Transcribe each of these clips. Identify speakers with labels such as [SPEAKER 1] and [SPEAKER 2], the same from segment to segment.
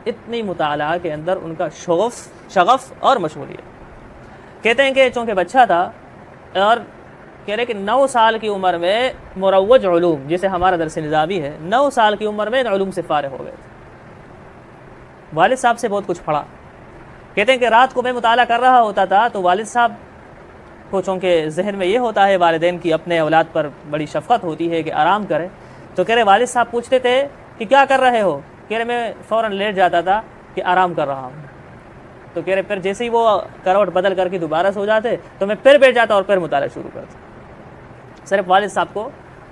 [SPEAKER 1] اتنی مطالعہ کے اندر ان کا شغف اور مشغولیت۔ کہتے ہیں کہ چونکہ بچہ تھا اور کہہ رہے کہ 9 سال کی عمر میں مروج علوم، جسے ہمارا درس نظامی ہے، 9 سال کی عمر میں ان علوم سے فارغ ہو گئے تھے۔ والد صاحب سے بہت کچھ پڑھا۔ کہتے ہیں کہ رات کو میں مطالعہ کر رہا ہوتا تھا تو والد صاحب کو چونکہ ذہن میں یہ ہوتا ہے والدین کی اپنے اولاد پر بڑی شفقت ہوتی ہے کہ آرام کرے، تو کہہ رہے والد صاحب پوچھتے تھے کہ کیا کر رہے ہو؟ کہہ رہے میں فوراً لیٹ جاتا تھا کہ آرام کر رہا ہوں۔ تو کہہ رہے پھر جیسے ہی وہ کروٹ بدل کر کے دوبارہ سو جاتے تو میں پھر بیٹھ جاتا اور پھر مطالعہ شروع کرتا، صرف والد صاحب کو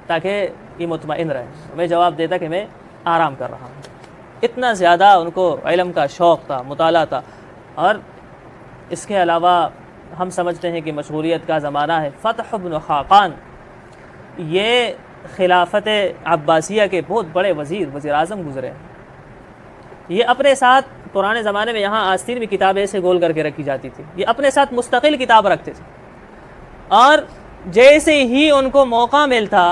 [SPEAKER 1] تاکہ یہ مطمئن رہے۔ میں جواب دیتا کہ میں آرام کر رہا ہوں۔ اتنا زیادہ ان کو علم کا شوق تھا، مطالعہ تھا۔ اور اس کے علاوہ ہم سمجھتے ہیں کہ مشغولیت کا زمانہ ہے۔ فتح بن خاقان یہ خلافت عباسیہ کے بہت بڑے وزیر اعظم گزرے ہیں۔ یہ اپنے ساتھ پرانے زمانے میں یہاں آستین میں کتابیں ایسے گول کر کے رکھی جاتی تھی، یہ اپنے ساتھ مستقل کتاب رکھتے تھے، اور جیسے ہی ان کو موقع ملتا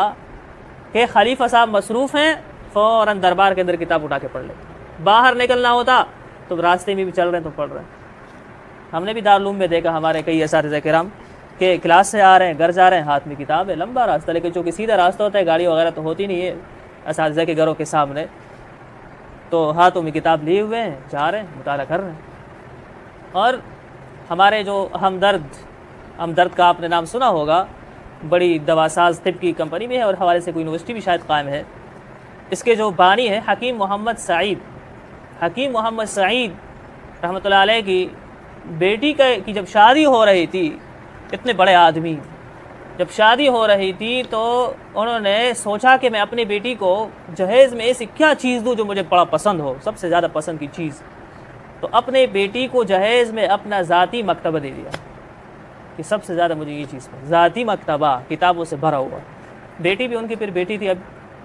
[SPEAKER 1] کہ خلیفہ صاحب مصروف ہیں فوراً دربار کے اندر کتاب اٹھا کے پڑھ لیتے۔ باہر نکلنا ہوتا تو راستے میں بھی چل رہے ہیں تو پڑھ رہے ہیں۔ ہم نے بھی دارالعلوم میں دیکھا ہمارے کئی اساتذہ کرام کہ کلاس سے آ رہے ہیں، گھر جا رہے ہیں، ہاتھ میں کتاب ہے، لمبا راستہ، لیکن چونکہ سیدھا راستہ ہوتا ہے، گاڑی وغیرہ تو ہوتی نہیں ہے اساتذہ کے گھروں کے سامنے، تو ہاتھوں میں کتاب لیے ہوئے ہیں، جا رہے ہیں، مطالعہ کر رہے ہیں۔ اور ہمارے جو ہمدرد کا آپ نے نام سنا ہوگا، بڑی دواساز طب کی کمپنی میں ہے اور حوالے سے کوئی یونیورسٹی بھی شاید قائم ہے۔ اس کے جو بانی ہیں حکیم محمد سعید رحمۃ اللہ علیہ کی بیٹی کی جب شادی ہو رہی تھی، اتنے بڑے آدمی جب شادی ہو رہی تھی تو انہوں نے سوچا کہ میں اپنی بیٹی کو جہیز میں ایسی کیا چیز دوں جو مجھے بڑا پسند ہو، سب سے زیادہ پسند کی چیز، تو اپنے بیٹی کو جہیز میں اپنا ذاتی مکتبہ دے دیا کہ سب سے زیادہ مجھے یہ چیز پسند، ذاتی مکتبہ کتابوں سے بھرا ہوا۔ بیٹی بھی ان کی پھر بیٹی تھی، اب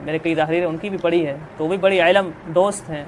[SPEAKER 1] میرے کئی تحریریں ان کی بھی پڑھی ہیں، تو وہ بھی بڑی علم دوست ہیں۔